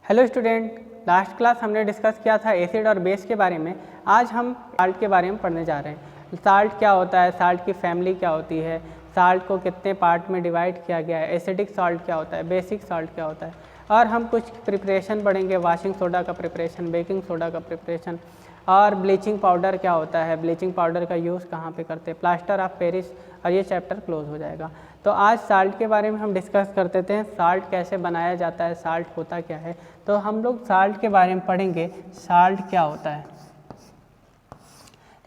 Hello student, last class हमने discuss किया था एसिड और बेस के बारे में। आज हम साल्ट के बारे में पढ़ने जा रहे हैं। साल्ट क्या होता है, साल्ट की फैमिली क्या होती है, साल्ट को कितने पार्ट में डिवाइड किया गया है, एसिडिक साल्ट क्या होता है, बेसिक साल्ट क्या होता है, और हम कुछ प्रिपरेशन पढ़ेंगे, वाशिंग सोडा का प्रिपरेशन, बेकिंग सोडा का प्रिपरेशन, और ब्लीचिंग पाउडर क्या होता है, ब्लीचिंग पाउडर का यूज़ कहाँ पे करते हैं, प्लास्टर ऑफ पेरिस, और ये चैप्टर क्लोज हो जाएगा। तो आज साल्ट के बारे में हम डिस्कस करते थे, साल्ट कैसे बनाया जाता है, साल्ट होता क्या है। तो हम लोग साल्ट के बारे में पढ़ेंगे, साल्ट क्या होता है।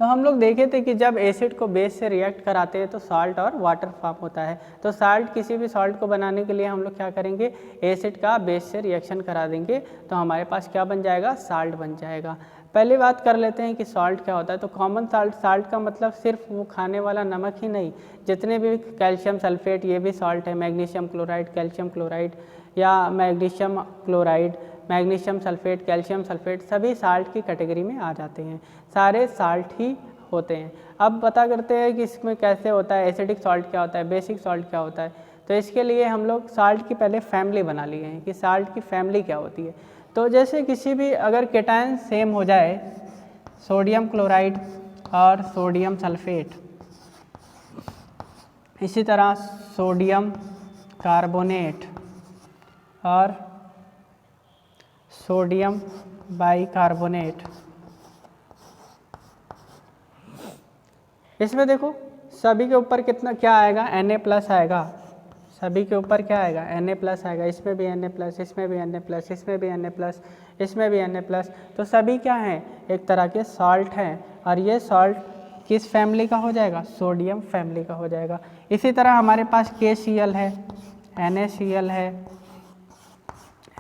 तो हम लोग देखे थे कि जब एसिड को बेस से रिएक्ट कराते हैं तो साल्ट और वाटर फॉर्म होता है। तो साल्ट, किसी भी साल्ट को बनाने के लिए हम लोग क्या करेंगे, एसिड का बेस से रिएक्शन करा देंगे तो हमारे पास क्या बन जाएगा, साल्ट बन जाएगा। पहली बात कर लेते हैं कि सॉल्ट क्या होता है। तो कॉमन साल्ट, साल्ट का मतलब सिर्फ वो खाने वाला नमक ही नहीं, जितने भी कैल्शियम सल्फेट ये भी सॉल्ट है, मैग्नीशियम क्लोराइड, कैल्शियम क्लोराइड या magnesium chloride, magnesium sulphate, calcium sulphate, सभी साल्ट की कैटेगरी में आ जाते हैं, सारे साल्ट ही होते हैं। अब पता करते हैं कि इसमें कैसे होता है, एसिडिक सॉल्ट क्या होता है, बेसिक सॉल्ट क्या होता है। तो इसके लिए हम लोग साल्ट की पहले फैमिली बना लिए हैं कि साल्ट की फैमिली क्या होती है। तो जैसे किसी भी अगर केटायन सेम हो जाए, सोडियम क्लोराइड और सोडियम सल्फेट, इसी तरह सोडियम कार्बोनेट और सोडियम बाइकार्बोनेट, इसमें देखो सभी के ऊपर कितना क्या आएगा, Na+ आएगा, सभी के ऊपर क्या आएगा, Na+ आएगा, इसमें भी Na+, इसमें भी Na+, इसमें भी Na+, इसमें भी Na+। तो सभी क्या हैं, एक तरह के सॉल्ट हैं, और ये सॉल्ट किस फैमिली का हो जाएगा, सोडियम फैमिली का हो जाएगा। इसी तरह हमारे पास KCl है, NaCl है,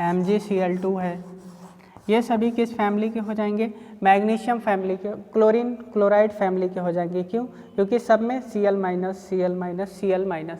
MgCl2 है, ये सभी किस फैमिली के हो जाएंगे, मैग्नीशियम फैमिली के, क्लोरीन क्लोराइड फैमिली के हो जाएंगे। क्यों? क्योंकि सब में Cl-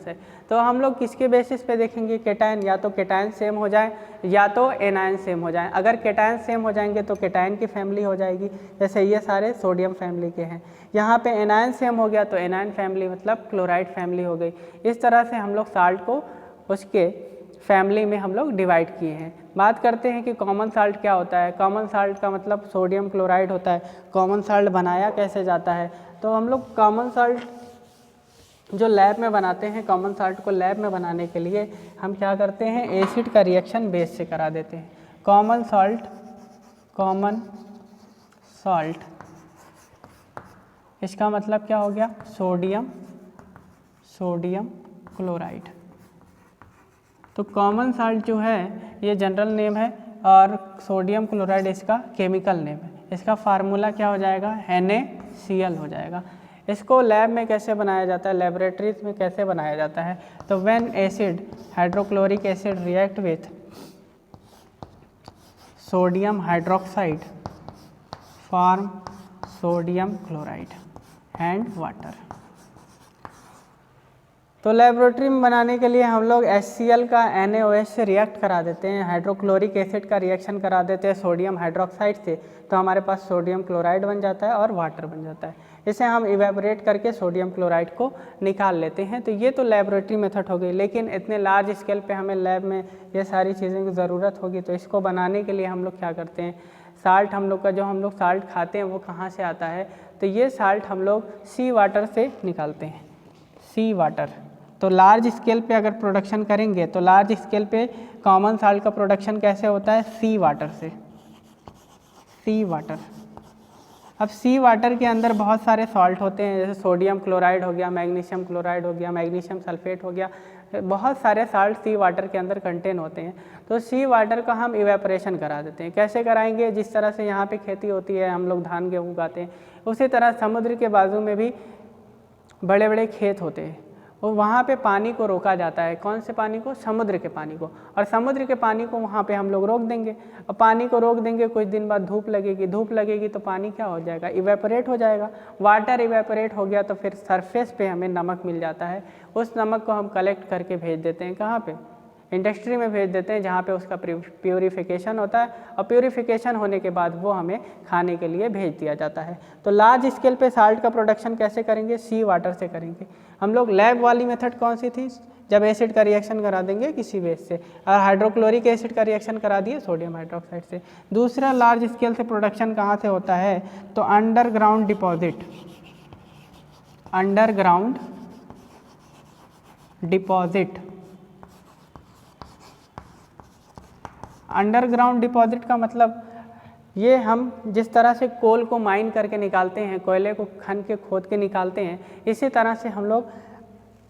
है। तो हम लोग किसके बेसिस पे देखेंगे, केटायन, या तो केटायन सेम हो जाए या तो एनायन सेम हो जाए। अगर केटायन सेम हो जाएंगे तो केटायन की फैमिली हो जाएगी, जैसे ये सारे सोडियम फैमिली के हैं। यहाँ पे एनायन सेम हो गया तो एनायन फैमिली मतलब क्लोराइड फैमिली हो गई। इस तरह से हम लोग साल्ट को उसके फैमिली में हम लोग डिवाइड किए हैं। बात करते हैं कि कॉमन साल्ट क्या होता है। कॉमन साल्ट का मतलब सोडियम क्लोराइड होता है। कॉमन साल्ट बनाया कैसे जाता है, तो हम लोग कॉमन साल्ट जो लैब में बनाते हैं, कॉमन साल्ट को लैब में बनाने के लिए हम क्या करते हैं, एसिड का रिएक्शन बेस से करा देते हैं। कॉमन सॉल्ट इसका मतलब क्या हो गया, सोडियम क्लोराइड। तो कॉमन साल्ट जो है ये जनरल नेम है और सोडियम क्लोराइड इसका केमिकल नेम है। इसका फार्मूला क्या हो जाएगा, NaCl हो जाएगा। इसको लैब में कैसे बनाया जाता है, लेबोरेटरीज में कैसे बनाया जाता है, तो when acid hydrochloric acid react with sodium hydroxide form sodium chloride and water. तो लेबोरेटरी में बनाने के लिए हम लोग HCl का NaOH से रिएक्ट करा देते हैं, हाइड्रोक्लोरिक एसिड का रिएक्शन करा देते हैं सोडियम हाइड्रोक्साइड से, तो हमारे पास सोडियम क्लोराइड बन जाता है और वाटर बन जाता है। इसे हम इवेपोरेट करके सोडियम क्लोराइड को निकाल लेते हैं। तो ये तो लेबोरेटरी मेथड हो गई, लेकिन इतने लार्ज स्केल पे हमें लैब में ये सारी चीज़ों की ज़रूरत होगी। तो इसको बनाने के लिए हम लोग क्या करते हैं, साल्ट हम लोग का जो हम लोग साल्ट खाते हैं वो कहाँ से आता है, तो ये साल्ट हम लोग सी वाटर से निकालते हैं, सी वाटर। तो लार्ज स्केल पे अगर प्रोडक्शन करेंगे तो लार्ज स्केल पे कॉमन साल्ट का प्रोडक्शन कैसे होता है, सी वाटर से, सी वाटर। अब सी वाटर के अंदर बहुत सारे सॉल्ट होते हैं, जैसे सोडियम क्लोराइड हो गया, मैग्नीशियम क्लोराइड हो गया, मैग्नीशियम सल्फेट हो गया, बहुत सारे साल्ट सी वाटर के अंदर कंटेन होते हैं। तो सी वाटर का हम इवेपोरेशन करा देते हैं। कैसे कराएंगे, जिस तरह से यहाँ पे खेती होती है, हम लोग धान गेहूँ उगाते हैं, उसी तरह समुद्र के बाजू में भी बड़े बड़े खेत होते हैं, और वहाँ पे पानी को रोका जाता है। कौन से पानी को, समुद्र के पानी को। और समुद्र के पानी को वहाँ पे हम लोग रोक देंगे। और पानी को रोक देंगे, कुछ दिन बाद धूप लगेगी तो पानी क्या हो जाएगा, इवेपोरेट हो जाएगा। वाटर इवेपोरेट हो गया तो फिर सरफेस पे हमें नमक मिल जाता है। उस नमक को हम कलेक्ट करके भेज देते हैं कहाँ पे, इंडस्ट्री में भेज देते हैं जहाँ पे उसका प्यूरिफिकेशन होता है और प्यूरिफिकेशन होने के बाद वो हमें खाने के लिए भेज दिया जाता है। तो लार्ज स्केल पे साल्ट का प्रोडक्शन कैसे करेंगे? सी वाटर से करेंगे। हम लोग लैब वाली मेथड कौन सी थी? जब एसिड का रिएक्शन करा देंगे किसी बेस से, और हाइड्रोक्लोरिक एसिड का रिएक्शन करा दिए सोडियम हाइड्रोक्साइड से। दूसरा लार्ज स्केल से प्रोडक्शन कहाँ से होता है? तो underground deposit, underground deposit. Underground deposit का मतलब ये हम जिस तरह से कोल को माइन करके निकालते हैं, कोयले को खन के खोद के निकालते हैं, इसी तरह से हम लोग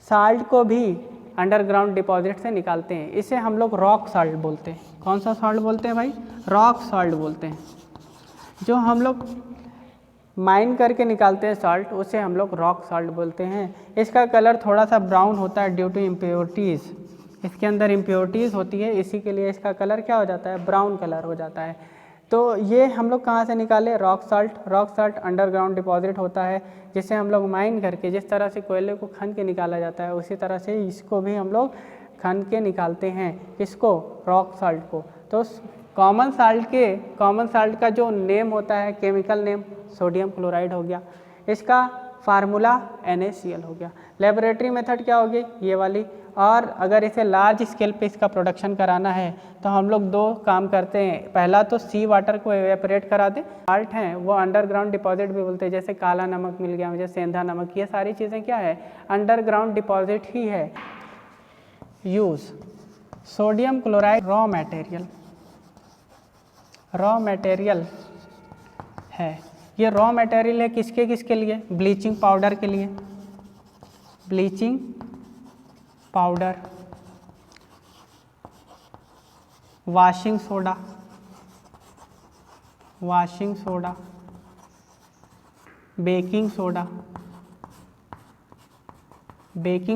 साल्ट को भी अंडरग्राउंड डिपॉजिट से निकालते हैं। इसे हम लोग रॉक साल्ट बोलते हैं। कौन सा साल्ट बोलते हैं भाई? रॉक साल्ट बोलते हैं। जो हम लोग माइन करके निकालते हैं साल्ट, उसे हम लोग रॉक साल्ट बोलते हैं। इसका कलर थोड़ा सा ब्राउन होता है ड्यू टू इम्प्योरिटीज़। इसके अंदर इम्प्योरिटीज़ होती है, इसी के लिए इसका कलर क्या हो जाता है? ब्राउन कलर हो जाता है। तो ये हम लोग कहाँ से निकाले? Rock salt. Rock salt underground deposit होता है, जिसे हम लोग माइन करके, जिस तरह से कोयले को खन के निकाला जाता है, उसी तरह से इसको भी हम लोग खन के निकालते हैं। किसको? रॉक साल्ट को। तो कॉमन साल्ट का जो नेम होता है, केमिकल नेम, सोडियम क्लोराइड हो गया। इसका फार्मूला NaCl हो गया। लेबोरेटरी मेथड क्या होगी? ये वाली। और अगर इसे लार्ज स्केल पे इसका प्रोडक्शन कराना है तो हम लोग दो काम करते हैं। पहला तो सी वाटर को एवेपोरेट करा दें। साल्ट हैं वो अंडरग्राउंड डिपॉजिट भी बोलते हैं, जैसे काला नमक मिल गया मुझे, सेंधा नमक, ये सारी चीज़ें क्या है? अंडरग्राउंड डिपॉजिट ही है। Use sodium chloride raw material है। ये रॉ मटेरियल है किसके लिए? ब्लीचिंग पाउडर के लिए। Bleaching powder, washing soda, baking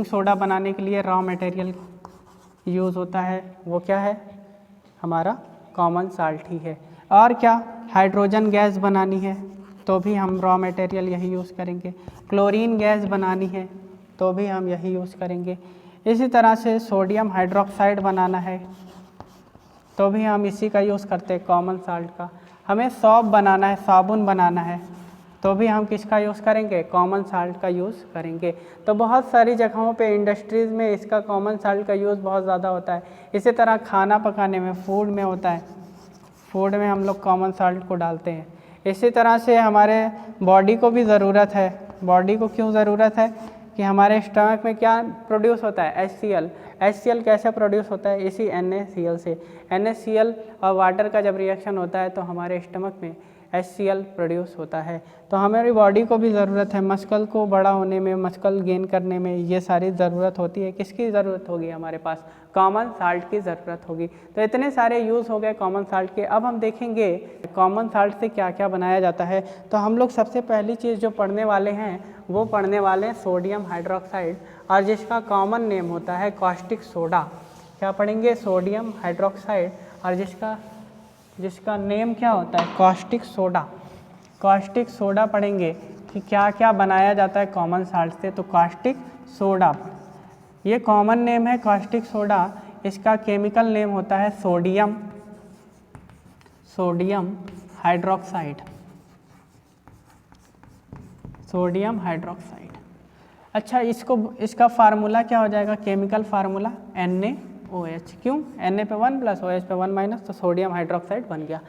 soda बनाने के लिए रॉ मटेरियल यूज़ होता है। वो क्या है? हमारा कॉमन साल्ट ही है। और क्या? हाइड्रोजन गैस बनानी है तो भी हम रॉ मटेरियल यही यूज़ करेंगे। क्लोरीन गैस बनानी है तो भी हम यही यूज़ करेंगे। इसी तरह से सोडियम हाइड्रोक्साइड बनाना है तो भी हम इसी का यूज़ करते हैं, कॉमन साल्ट का। हमें सौंफ बनाना है, साबुन बनाना है तो भी हम किसका यूज़ करेंगे? कॉमन साल्ट का यूज़ करेंगे। तो बहुत सारी जगहों पे इंडस्ट्रीज़ में इसका कॉमन साल्ट का यूज़ बहुत ज़्यादा होता है। इसी तरह खाना पकाने में, फूड में होता है, फूड में हम लोग कॉमन साल्ट को डालते हैं। इसी तरह से हमारे बॉडी को भी ज़रूरत है। बॉडी को क्यों ज़रूरत है? कि हमारे स्टमक में क्या प्रोड्यूस होता है? HCl। HCl कैसे प्रोड्यूस होता है? इसी NaCl से। NaCl और वाटर का जब रिएक्शन होता है तो हमारे स्टमक में HCl प्रोड्यूस होता है। तो हमारी बॉडी को भी ज़रूरत है, मस्कल को बड़ा होने में, मस्कल गेन करने में, ये सारी ज़रूरत होती है। किसकी ज़रूरत होगी? हमारे पास कॉमन साल्ट की ज़रूरत होगी। तो इतने सारे यूज़ हो गए कॉमन साल्ट के। अब हम देखेंगे कॉमन साल्ट से क्या क्या बनाया जाता है। तो हम लोग सबसे पहली चीज़ जो पढ़ने वाले हैं वो पढ़ने वाले हैं सोडियम हाइड्रोक्साइड, और जिसका कॉमन नेम होता है कॉस्टिक सोडा। क्या पढ़ेंगे? सोडियम हाइड्रोक्साइड, और जिसका नेम क्या होता है? Caustic soda. कॉस्टिक सोडा पढ़ेंगे कि क्या क्या बनाया जाता है कॉमन साल्ट से। तो कॉस्टिक सोडा, ये कॉमन नेम है कॉस्टिक सोडा। इसका केमिकल नेम होता है सोडियम हाइड्रोक्साइड। अच्छा, इसका फार्मूला क्या हो जाएगा? Chemical formula NaOH। क्यों? Na पे 1 + OH पे 1-, तो सोडियम हाइड्रोक्साइड बन गया।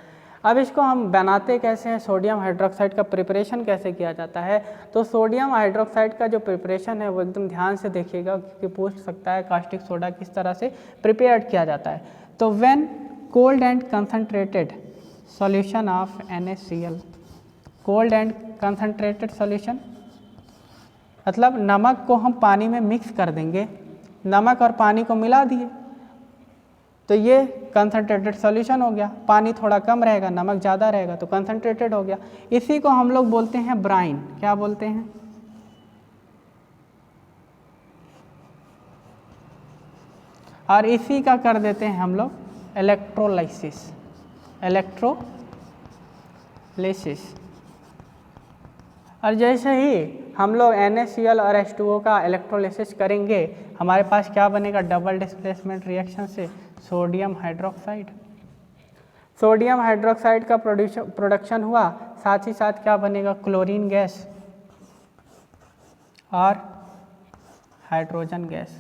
अब इसको हम बनाते कैसे हैं? सोडियम हाइड्रोक्साइड का प्रिपरेशन कैसे किया जाता है? तो सोडियम हाइड्रोक्साइड का जो प्रिपरेशन है वो एकदम ध्यान से देखिएगा, क्योंकि पूछ सकता है कास्टिक सोडा किस तरह से प्रिपेयर किया जाता है। तो when cold and concentrated solution of NaCl, cold and concentrated solution मतलब नमक को हम पानी में मिक्स कर देंगे, नमक और पानी को मिला दिए तो ये कंसनट्रेटेड सॉल्यूशन हो गया। पानी थोड़ा कम रहेगा, नमक ज़्यादा रहेगा तो कंसनट्रेटेड हो गया। इसी को हम लोग बोलते हैं ब्राइन। क्या बोलते हैं? और इसी का कर देते हैं हम लोग इलेक्ट्रोलाइसिस। और जैसे ही हम लोग NaCl और H2O का इलेक्ट्रोलिसिस करेंगे, हमारे पास क्या बनेगा, डबल डिस्प्लेसमेंट रिएक्शन से सोडियम हाइड्रोक्साइड। सोडियम हाइड्रोक्साइड का प्रोडक्शन हुआ, साथ ही साथ क्या बनेगा, क्लोरीन गैस और हाइड्रोजन गैस।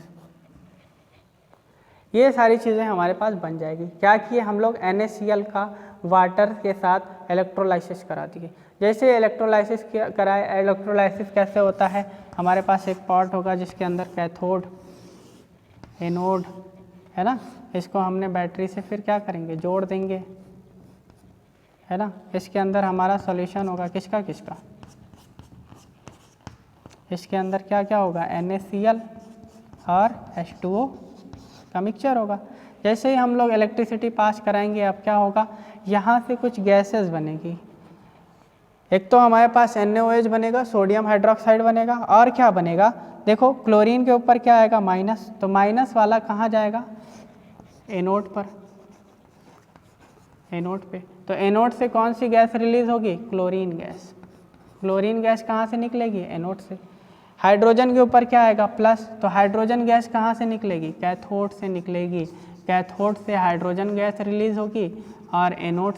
ये सारी चीज़ें हमारे पास बन जाएगी। क्या किए हम लोग, NaCl का वाटर के साथ इलेक्ट्रोलाइसिस करा दिए। जैसे इलेक्ट्रोलाइसिस कराए, इलेक्ट्रोलाइसिस कैसे होता है, हमारे पास एक पॉट होगा जिसके अंदर कैथोड एनोड है ना, इसको हमने बैटरी से फिर क्या करेंगे, जोड़ देंगे है ना। इसके अंदर हमारा सॉल्यूशन होगा किसका किसका, इसके अंदर क्या क्या होगा, NaCl और H2O का मिक्सचर होगा। जैसे ही हम लोग इलेक्ट्रिसिटी पास कराएंगे, अब क्या होगा, यहाँ से कुछ गैसेस बनेगी। एक तो हमारे पास NaOH बनेगा, सोडियम हाइड्रोक्साइड बनेगा, और क्या बनेगा, देखो क्लोरीन के ऊपर क्या आएगा, माइनस, तो माइनस वाला कहाँ जाएगा, एनोड पर, एनोड पे। तो एनोड से कौन सी गैस रिलीज होगी, क्लोरीन गैस। क्लोरीन गैस कहाँ से निकलेगी, एनोड से। हाइड्रोजन के ऊपर क्या आएगा, प्लस, तो हाइड्रोजन गैस कहाँ से निकलेगी, कैथोड से निकलेगी। कैथोड से हाइड्रोजन गैस रिलीज होगी और एनोड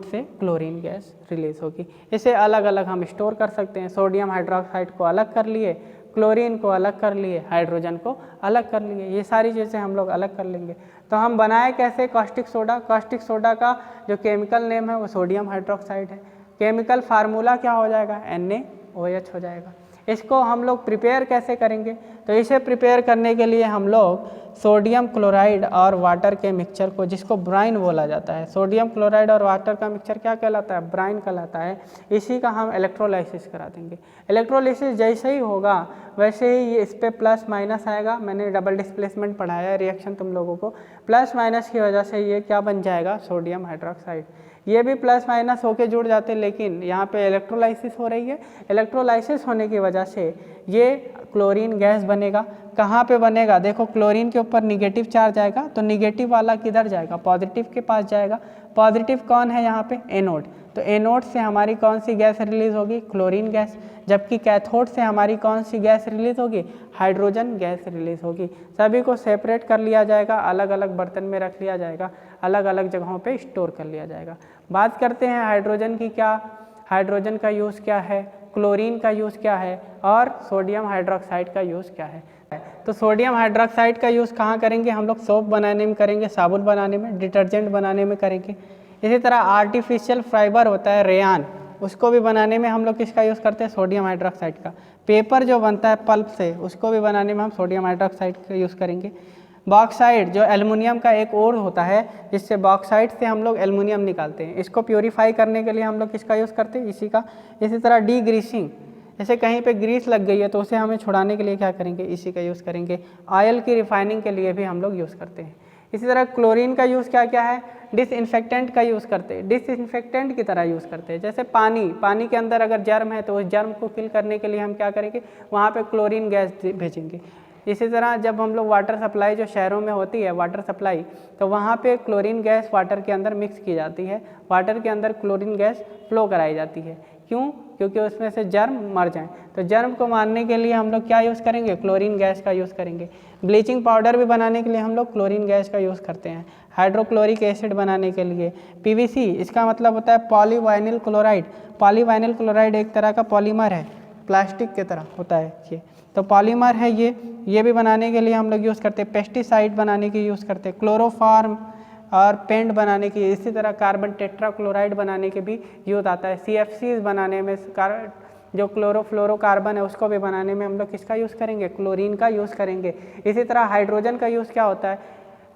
से क्लोरीन गैस रिलीज होगी। इसे अलग अलग हम स्टोर कर सकते हैं। सोडियम हाइड्रोक्साइड को अलग कर लिए, क्लोरीन को अलग कर लिए, हाइड्रोजन को अलग कर लिए, ये सारी चीज़ें हम लोग अलग कर लेंगे। तो हम बनाए कैसे, कॉस्टिक सोडा। कॉस्टिक सोडा का जो केमिकल नेम है वो सोडियम हाइड्रोक्साइड है। केमिकल फार्मूला क्या हो जाएगा, NaOH हो जाएगा। इसको हम लोग प्रिपेयर कैसे करेंगे, तो इसे प्रिपेयर करने के लिए हम लोग सोडियम क्लोराइड और वाटर के मिक्सचर को, जिसको ब्राइन बोला जाता है, सोडियम क्लोराइड और वाटर का मिक्सचर क्या कहलाता है, ब्राइन कहलाता है। इसी का हम इलेक्ट्रोलाइसिस करा देंगे। इलेक्ट्रोलाइसिस जैसे ही होगा वैसे ही इस पर प्लस माइनस आएगा। मैंने डबल डिस्प्लेसमेंट पढ़ाया है रिएक्शन तुम लोगों को, प्लस माइनस की वजह से ये क्या बन जाएगा, सोडियम हाइड्रोक्साइड। ये भी प्लस माइनस होके जुड़ जाते हैं, लेकिन यहाँ पे इलेक्ट्रोलाइसिस हो रही है। इलेक्ट्रोलाइसिस होने की वजह से ये क्लोरीन गैस बनेगा। कहाँ पे बनेगा, देखो क्लोरीन के ऊपर निगेटिव चार्ज आएगा, तो निगेटिव वाला किधर जाएगा, पॉजिटिव के पास जाएगा। पॉजिटिव कौन है यहाँ पे, एनोड। तो एनोड से हमारी कौन सी गैस रिलीज होगी, क्लोरीन गैस। जबकि कैथोड से हमारी कौन सी गैस रिलीज होगी, हाइड्रोजन गैस रिलीज होगी। सभी को सेपरेट कर लिया जाएगा, अलग अलग बर्तन में रख लिया जाएगा, अलग अलग जगहों पे स्टोर कर लिया जाएगा। बात करते हैं हाइड्रोजन की, क्या हाइड्रोजन का यूज़ क्या है, क्लोरीन का यूज़ क्या है, और सोडियम हाइड्रोक्साइड का यूज़ क्या है। तो सोडियम हाइड्रोक्साइड का यूज़ कहाँ करेंगे, हम लोग सोप बनाने में करेंगे, साबुन बनाने में, डिटर्जेंट बनाने में करेंगे। इसी तरह आर्टिफिशियल फाइबर होता है रेयान, उसको भी बनाने में हम लोग किसका यूज़ करते हैं, सोडियम हाइड्रोक्साइड का। पेपर जो बनता है पल्प से, उसको भी बनाने में हम सोडियम हाइड्रोक्साइड का यूज़ करेंगे। बॉक्साइड जो एल्युमिनियम का एक और होता है, जिससे बॉक्साइड से हम लोग एल्युमिनियम निकालते हैं, इसको प्योरीफाई करने के लिए हम लोग किसका यूज़ करते हैं, इसी का। इसी तरह डी ग्रीसिंग, जैसे कहीं पे ग्रीस लग गई है तो उसे हमें छुड़ाने के लिए क्या करेंगे, इसी का यूज़ करेंगे। ऑयल की रिफाइनिंग के लिए भी हम लोग यूज़ करते हैं। इसी तरह क्लोरीन का यूज़ क्या क्या है, डिसइंफेक्टेंट का यूज़ करते हैं, डिसइंफेक्टेंट की तरह यूज़ करते हैं। जैसे पानी के अंदर अगर जर्म है तो उस जर्म को किल करने के लिए हम क्या करेंगे, वहाँ पे क्लोरीन गैस भेजेंगे। इसी तरह जब हम लोग वाटर सप्लाई जो शहरों में होती है वाटर सप्लाई, तो वहाँ पे क्लोरीन गैस वाटर के अंदर मिक्स की जाती है, वाटर के अंदर क्लोरीन गैस फ्लो कराई जाती है। क्यों, क्योंकि उसमें से जर्म मर जाएं। तो जर्म को मारने के लिए हम लोग क्या यूज़ करेंगे, क्लोरीन गैस का यूज़ करेंगे। ब्लीचिंग पाउडर भी बनाने के लिए हम लोग क्लोरीन गैस का यूज़ करते हैं। हाइड्रोक्लोरिक एसिड बनाने के लिए PVC, इसका मतलब होता है पॉलीवाइनिल क्लोराइड। पॉलीवाइनिल क्लोराइड एक तरह का पॉलीमर है, प्लास्टिक की तरह होता है ये, तो पॉलीमर है ये भी बनाने के लिए हम लोग यूज़ करते हैं। पेस्टिसाइड बनाने के यूज़ करते हैं, क्लोरोफार्म और पेंट बनाने की। इसी तरह कार्बन टेट्राक्लोराइड बनाने के भी यूज़ आता है। CFCs बनाने में, जो क्लोरोफ्लोरोकार्बन है उसको भी बनाने में हम लोग किसका यूज़ करेंगे, क्लोरीन का यूज़ करेंगे। इसी तरह हाइड्रोजन का यूज़ क्या होता है,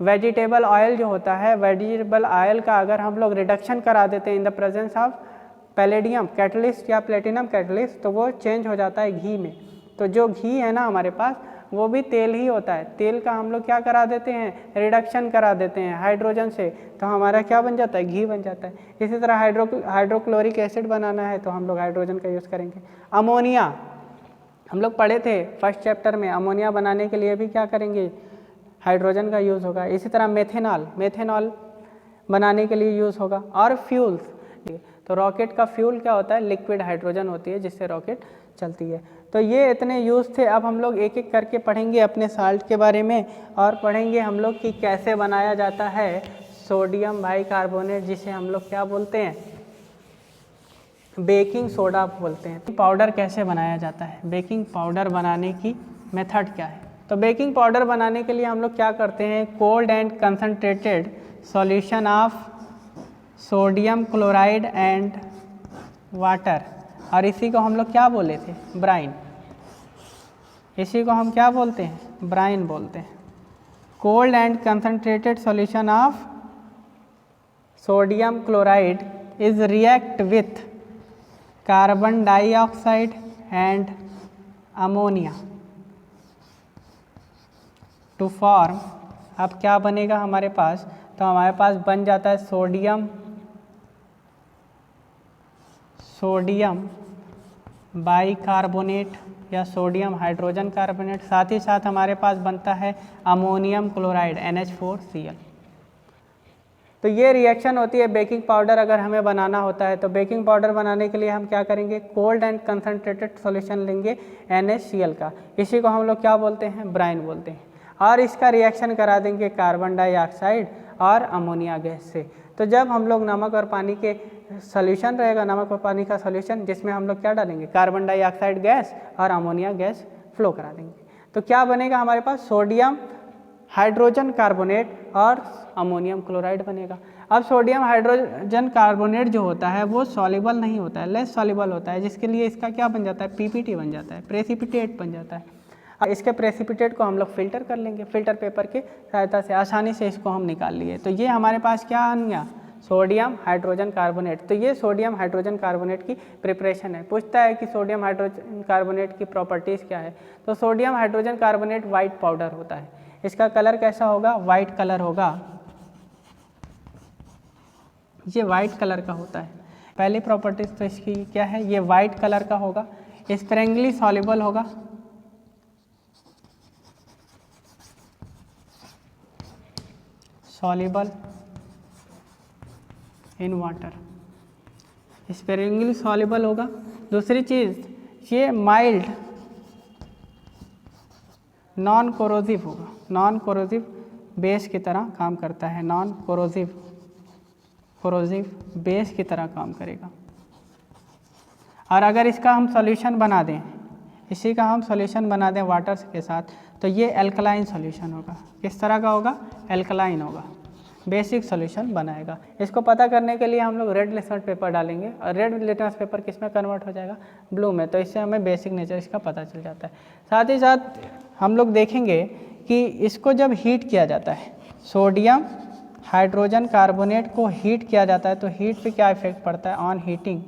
वेजिटेबल ऑयल जो होता है, वेजिटेबल ऑयल का अगर हम लोग रिडक्शन करा देते हैं in the presence of palladium catalyst या प्लेटिनम कैटलिस्ट, तो वो चेंज हो जाता है घी में। तो जो घी है ना हमारे पास, वो भी तेल ही होता है। तेल का हम लोग क्या करा देते हैं, रिडक्शन करा देते हैं हाइड्रोजन से, तो हमारा क्या बन जाता है, घी बन जाता है। इसी तरह हाइड्रोक्लोरिक एसिड बनाना है तो हम लोग हाइड्रोजन का यूज़ करेंगे। अमोनिया हम लोग पढ़े थे फर्स्ट चैप्टर में, अमोनिया बनाने के लिए भी क्या करेंगे, हाइड्रोजन का यूज़ होगा। इसी तरह मेथेनॉल बनाने के लिए यूज़ होगा। और फ्यूल्स, तो रॉकेट का फ्यूल क्या होता है, लिक्विड हाइड्रोजन होती है जिससे रॉकेट चलती है। तो ये इतने यूज़ थे। अब हम लोग एक एक करके पढ़ेंगे अपने साल्ट के बारे में, और पढ़ेंगे हम लोग कि कैसे बनाया जाता है सोडियम बाइकार्बोनेट, जिसे हम लोग क्या बोलते हैं, बेकिंग सोडा बोलते हैं। पाउडर कैसे बनाया जाता है, बेकिंग पाउडर बनाने की मेथड क्या है। तो बेकिंग पाउडर बनाने के लिए हम लोग क्या करते हैं, cold and concentrated solution of sodium chloride and water, और इसी को हम लोग क्या बोले थे, ब्राइन। इसी को हम क्या बोलते हैं, ब्राइन बोलते हैं। Cold and concentrated solution of sodium chloride is react with carbon dioxide and ammonia to form. अब क्या बनेगा हमारे पास, तो हमारे पास बन जाता है सोडियम बाइकार्बोनेट या सोडियम हाइड्रोजन कार्बोनेट। साथ ही साथ हमारे पास बनता है अमोनियम क्लोराइड NH4Cl। तो ये रिएक्शन होती है बेकिंग पाउडर अगर हमें बनाना होता है। तो बेकिंग पाउडर बनाने के लिए हम क्या करेंगे, कोल्ड एंड कंसनट्रेटेड सॉल्यूशन लेंगे NaCl का, इसी को हम लोग क्या बोलते हैं, ब्राइन बोलते हैं, और इसका रिएक्शन करा देंगे कार्बन डाइऑक्साइड और अमोनिया गैस से। तो जब हम लोग नमक और पानी के सॉल्यूशन रहेगा, नमक और पानी का सॉल्यूशन, जिसमें हम लोग क्या डालेंगे, कार्बन डाइऑक्साइड गैस और अमोनिया गैस फ्लो करा देंगे, तो क्या बनेगा हमारे पास, सोडियम हाइड्रोजन कार्बोनेट और अमोनियम क्लोराइड बनेगा। अब सोडियम हाइड्रोजन कार्बोनेट जो होता है वो सॉल्युबल नहीं होता है, लेस सॉल्युबल होता है, जिसके लिए इसका क्या बन जाता है, PPT बन जाता है, प्रेसिपिटेट बन जाता है। इसके प्रेसिपिटेट को हम लोग फिल्टर कर लेंगे, फिल्टर पेपर की सहायता से आसानी से इसको हम निकाल लिए। तो ये हमारे पास क्या आ गया, सोडियम हाइड्रोजन कार्बोनेट। तो ये सोडियम हाइड्रोजन कार्बोनेट की प्रिपरेशन है। पूछता है कि सोडियम हाइड्रोजन कार्बोनेट की प्रॉपर्टीज़ क्या है, तो sodium hydrogen carbonate white powder होता है। इसका कलर कैसा होगा, वाइट कलर होगा, ये वाइट कलर का होता है। पहली प्रॉपर्टीज तो इसकी क्या है, ये वाइट कलर का होगा, स्प्रेंगली सॉल्युबल होगा, सॉल्युबल इन वाटर, स्प्रेंगली सॉल्युबल होगा। दूसरी चीज़, ये माइल्ड नॉन कोरोसिव होगा, नॉन कोरोसिव बेस की तरह काम करता है, नॉन कोरोसिव बेस की तरह काम करेगा। और अगर इसका हम सॉल्यूशन बना दें, इसी का हम सॉल्यूशन बना दें वाटर के साथ, तो ये एल्कलाइन सॉल्यूशन होगा। किस तरह का होगा, एल्कलाइन होगा, बेसिक सॉल्यूशन बनाएगा। इसको पता करने के लिए हम लोग रेड लिटमस पेपर डालेंगे, और रेड लिटमस पेपर किस में कन्वर्ट हो जाएगा, ब्लू में। तो इससे हमें बेसिक नेचर इसका पता चल जाता है। साथ ही साथ हम लोग देखेंगे कि इसको जब हीट किया जाता है, सोडियम हाइड्रोजन कार्बोनेट को हीट किया जाता है, तो हीट पे क्या इफेक्ट पड़ता है, ऑन हीटिंग,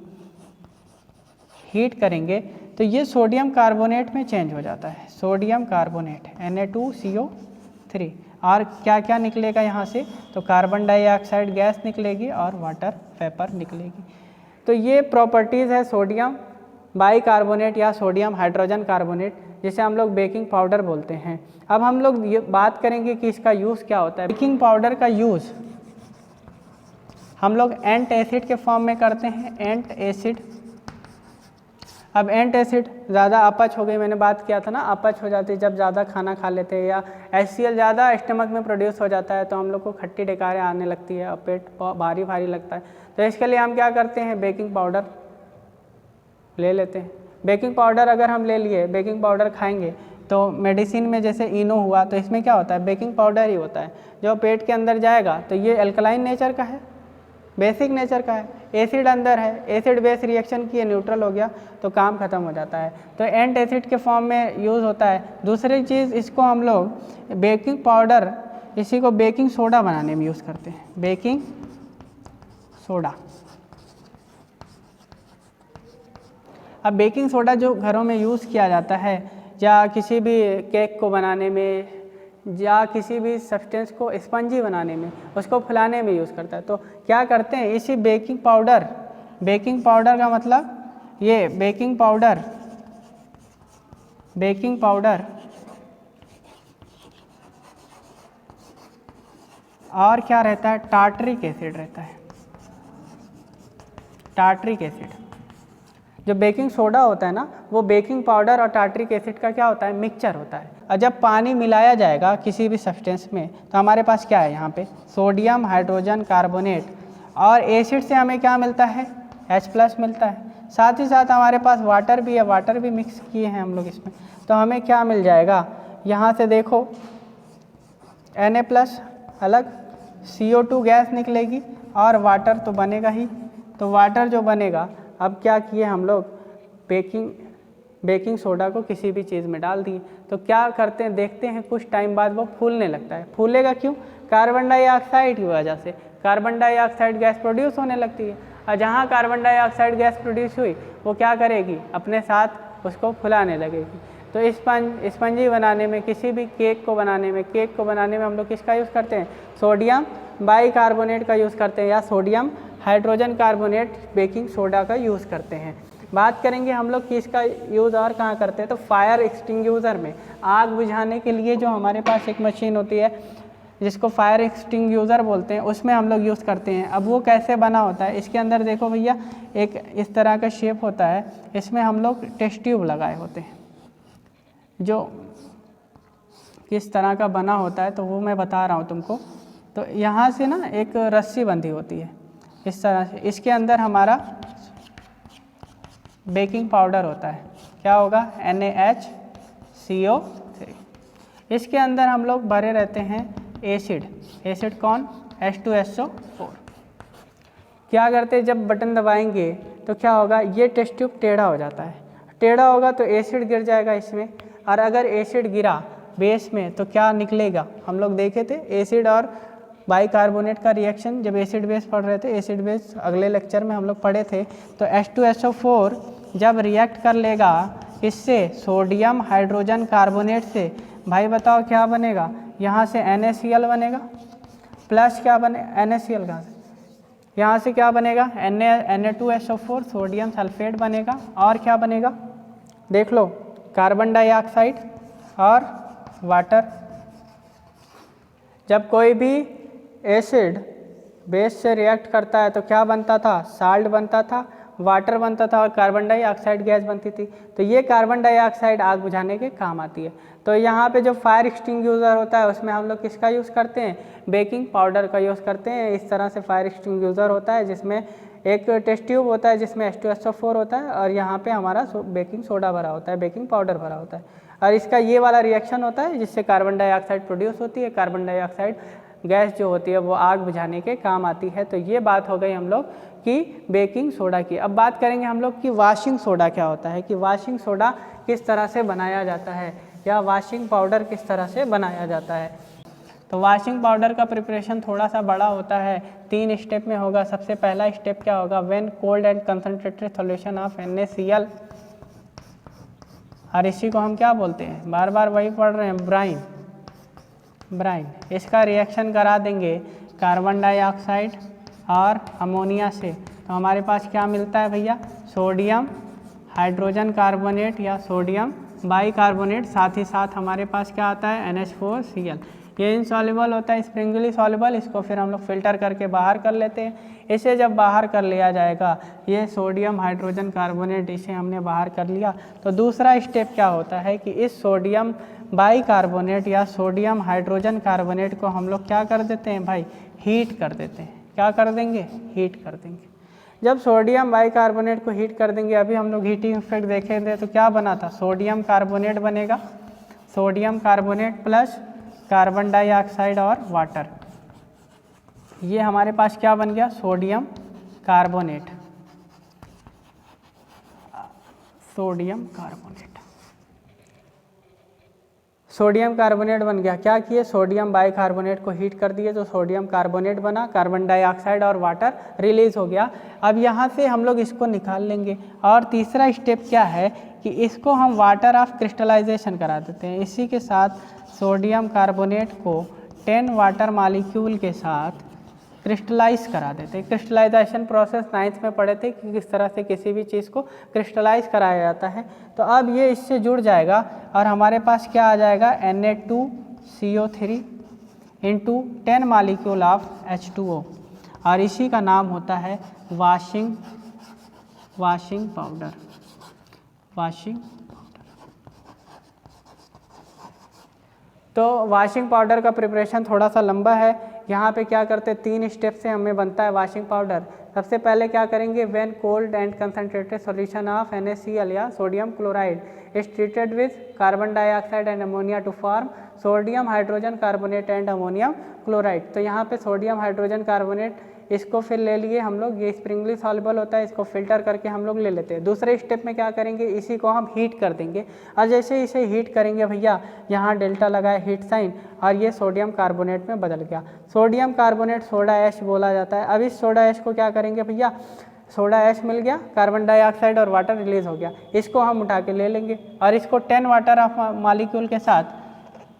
हीट करेंगे तो ये सोडियम कार्बोनेट में चेंज हो जाता है, सोडियम कार्बोनेट Na2CO3, और क्या क्या निकलेगा यहाँ से, तो कार्बन डाइऑक्साइड गैस निकलेगी और वाटर वेपर निकलेगी। तो ये प्रॉपर्टीज़ है सोडियम बाइकार्बोनेट या सोडियम हाइड्रोजन कार्बोनेट, जिसे हम लोग बेकिंग पाउडर बोलते हैं। अब हम लोग ये बात करेंगे कि इसका यूज़ क्या होता है। बेकिंग पाउडर का यूज़ हम लोग एंट एसिड के फॉर्म में करते हैं, एंट एसिड। अब एंट एसिड ज़्यादा अपच हो गई, मैंने बात किया था ना, अपच हो जाती है जब ज़्यादा खाना खा लेते हैं, या HCl ज़्यादा स्टमक में प्रोड्यूस हो जाता है, तो हम लोग को खट्टी डकारें आने लगती है और पेट भारी भारी लगता है। तो इसके लिए हम क्या करते हैं, बेकिंग पाउडर ले लेते हैं। बेकिंग पाउडर अगर हम ले लिए, बेकिंग पाउडर खाएंगे तो मेडिसिन में जैसे इनो हुआ, तो इसमें क्या होता है, बेकिंग पाउडर ही होता है। जो पेट के अंदर जाएगा तो ये अल्कलाइन नेचर का है, बेसिक नेचर का है, एसिड अंदर है, एसिड बेस रिएक्शन किए, न्यूट्रल हो गया तो काम खत्म हो जाता है। तो एंट एसिड के फॉर्म में यूज़ होता है। दूसरी चीज़, इसको हम लोग बेकिंग पाउडर, इसी को बेकिंग सोडा बनाने में यूज़ करते हैं, बेकिंग सोडा। अब बेकिंग सोडा जो घरों में यूज़ किया जाता है, या किसी भी केक को बनाने में, या किसी भी सब्सटेंस को स्पंजी बनाने में, उसको फुलाने में यूज़ करता है। तो क्या करते हैं, इसी बेकिंग पाउडर का मतलब ये बेकिंग पाउडर और क्या रहता है, टार्टरिक एसिड रहता है, टार्टरिक एसिड। जो बेकिंग सोडा होता है ना, वो बेकिंग पाउडर और टार्टरिक एसिड का क्या होता है, मिक्सचर होता है। और जब पानी मिलाया जाएगा किसी भी सब्सटेंस में तो हमारे पास क्या है, यहाँ पे सोडियम हाइड्रोजन कार्बोनेट, और एसिड से हमें क्या मिलता है, H+ मिलता है। साथ ही साथ हमारे पास वाटर भी है, वाटर भी मिक्स किए हैं हम लोग इसमें, तो हमें क्या मिल जाएगा, यहाँ से देखो Na+ अलग, CO2 गैस निकलेगी और वाटर तो बनेगा ही। तो वाटर जो बनेगा, अब क्या किए हम लोग, बेकिंग सोडा को किसी भी चीज़ में डाल दिए, तो क्या करते हैं, देखते हैं कुछ टाइम बाद वो फूलने लगता है। फूलेगा क्यों, कार्बन डाइऑक्साइड की वजह से। कार्बन डाइऑक्साइड गैस प्रोड्यूस होने लगती है, और जहाँ कार्बन डाइऑक्साइड गैस प्रोड्यूस हुई वो क्या करेगी, अपने साथ उसको फुलाने लगेगी। तो स्पंजी बनाने में, किसी भी केक को बनाने में हम लोग किसका यूज़ करते हैं, सोडियम बाइकार्बोनेट का यूज़ करते हैं, या sodium hydrogen carbonate baking soda का यूज़ करते हैं। बात करेंगे हम लोग कि इसका यूज़ और कहाँ करते हैं, तो फायर एक्सटिंग्यूज़र में, आग बुझाने के लिए जो हमारे पास एक मशीन होती है जिसको फायर एक्सटिंग्यूज़र बोलते हैं, उसमें हम लोग यूज़ करते हैं। अब वो कैसे बना होता है, इसके अंदर देखो भैया एक इस तरह का शेप होता है, इसमें हम लोग टेस्ट ट्यूब लगाए होते हैं, जो किस तरह का बना होता है तो वो मैं बता रहा हूँ तुमको। तो यहाँ से ना एक रस्सी बंधी होती है इस तरह से, इसके अंदर हमारा बेकिंग पाउडर होता है, क्या होगा, NaHCO3। इसके अंदर हम लोग भरे रहते हैं एसिड कौन, H2SO4। क्या करते हैं, जब बटन दबाएंगे तो क्या होगा, ये टेस्ट ट्यूब टेढ़ा हो जाता है, टेढ़ा होगा तो एसिड गिर जाएगा इसमें, और अगर एसिड गिरा बेस में तो क्या निकलेगा, हम लोग देखे थे एसिड और बाइकार्बोनेट का रिएक्शन जब एसिड बेस पढ़ रहे थे, एसिड बेस अगले लेक्चर में हम लोग पढ़े थे। तो H2SO4 जब रिएक्ट कर लेगा इससे सोडियम हाइड्रोजन कार्बोनेट से, भाई बताओ क्या बनेगा, यहाँ से NaCl बनेगा, प्लस क्या बने, NaCl कहाँ से, यहाँ से क्या बनेगा, Na2SO4 सोडियम सल्फेट बनेगा, और क्या बनेगा, देख लो, कार्बन डाइऑक्साइड और वाटर। जब कोई भी एसिड बेस से रिएक्ट करता है तो क्या बनता था, साल्ट बनता था, वाटर बनता था और कार्बन डाइऑक्साइड गैस बनती थी। तो ये कार्बन डाइऑक्साइड आग बुझाने के काम आती है। तो यहाँ पे जो फायर एक्सटिंग्यूज़र होता है उसमें हम लोग किसका यूज़ करते हैं, बेकिंग पाउडर का यूज़ करते हैं। इस तरह से फायर एक्सटिंग्यूज़र होता है जिसमें एक टेस्ट ट्यूब होता है जिसमें H2SO4 होता है, और यहाँ पे हमारा बेकिंग सोडा भरा होता है, बेकिंग पाउडर भरा होता है, और इसका ये वाला रिएक्शन होता है जिससे कार्बन डाइऑक्साइड प्रोड्यूस होती है। कार्बन डाइऑक्साइड गैस जो होती है वो आग बुझाने के काम आती है। तो ये बात हो गई हम लोग कि बेकिंग सोडा की। अब बात करेंगे हम लोग कि वाशिंग सोडा क्या होता है, कि वाशिंग सोडा किस तरह से बनाया जाता है, या वाशिंग पाउडर किस तरह से बनाया जाता है। तो वाशिंग पाउडर का प्रिपरेशन थोड़ा सा बड़ा होता है, 3 स्टेप में होगा। सबसे पहला स्टेप क्या होगा, when cold and concentrated solution of NaCl, और इसी को हम क्या बोलते हैं, बार बार वही पढ़ रहे हैं, ब्राइन। इसका रिएक्शन करा देंगे कार्बन डाइऑक्साइड और अमोनिया से, तो हमारे पास क्या मिलता है भैया, सोडियम हाइड्रोजन कार्बोनेट या सोडियम बाइकार्बोनेट। साथ ही साथ हमारे पास क्या आता है, NH4Cl। ये इनसॉल्युबल होता है, स्प्रिंगली सॉल्युबल। इसको फिर हम लोग फिल्टर करके बाहर कर लेते हैं। इसे जब बाहर कर लिया जाएगा, ये सोडियम हाइड्रोजन कार्बोनेट, इसे हमने बाहर कर लिया, तो दूसरा स्टेप क्या होता है कि इस सोडियम बाइकार्बोनेट या सोडियम हाइड्रोजन कार्बोनेट को हम लोग क्या कर देते हैं भाई, हीट कर देते हैं। क्या कर देंगे, हीट कर देंगे। जब सोडियम बाइकार्बोनेट को हीट कर देंगे, अभी हम लोग हीटिंग इफेक्ट देखे थे तो क्या बना था, सोडियम कार्बोनेट बनेगा, sodium carbonate plus carbon dioxide और वाटर। ये हमारे पास क्या बन गया, sodium carbonate, sodium carbonate, sodium carbonate बन गया। क्या किए, सोडियम बाइकार्बोनेट को हीट कर दिए तो सोडियम कार्बोनेट बना, कार्बन डाइऑक्साइड और वाटर रिलीज हो गया। अब यहाँ से हम लोग इसको निकाल लेंगे। और तीसरा स्टेप क्या है कि इसको हम वाटर ऑफ क्रिस्टलाइजेशन करा देते हैं। इसी के साथ सोडियम कार्बोनेट को 10 वाटर मॉलिक्यूल के साथ क्रिस्टलाइज करा देते हैं। क्रिस्टलाइजेशन प्रोसेस 9th में पढ़े थे कि किस तरह से किसी भी चीज़ को क्रिस्टलाइज कराया जाता है। तो अब ये इससे जुड़ जाएगा और हमारे पास क्या आ जाएगा, Na2CO3 into 10 molecule of H2O, और इसी का नाम होता है वाशिंग पाउडर। वॉशिंग। तो वॉशिंग पाउडर का प्रिपरेशन थोड़ा सा लंबा है। यहाँ पे क्या करते हैं, 3 स्टेप से हमें बनता है वॉशिंग पाउडर। सबसे पहले क्या करेंगे, when cold and concentrated solution of NaCl या sodium chloride is treated with carbon dioxide and ammonia to form sodium hydrogen carbonate and ammonium chloride. तो यहाँ पे सोडियम हाइड्रोजन कार्बोनेट इसको फिर ले लिए हम लोग, ये स्प्रिंगली सॉल्युबल होता है, इसको फिल्टर करके हम लोग ले लेते हैं। दूसरे स्टेप में क्या करेंगे, इसी को हम हीट कर देंगे और जैसे इसे हीट करेंगे भैया, यहाँ डेल्टा लगा है हीट साइन और ये सोडियम कार्बोनेट में बदल गया। सोडियम कार्बोनेट सोडा ऐश बोला जाता है। अब इस सोडा ऐश को क्या करेंगे भैया, सोडा ऐश मिल गया, कार्बन डाइऑक्साइड और वाटर रिलीज हो गया, इसको हम उठा के ले लेंगे और इसको 10 वाटर ऑफ मॉलिक्यूल के साथ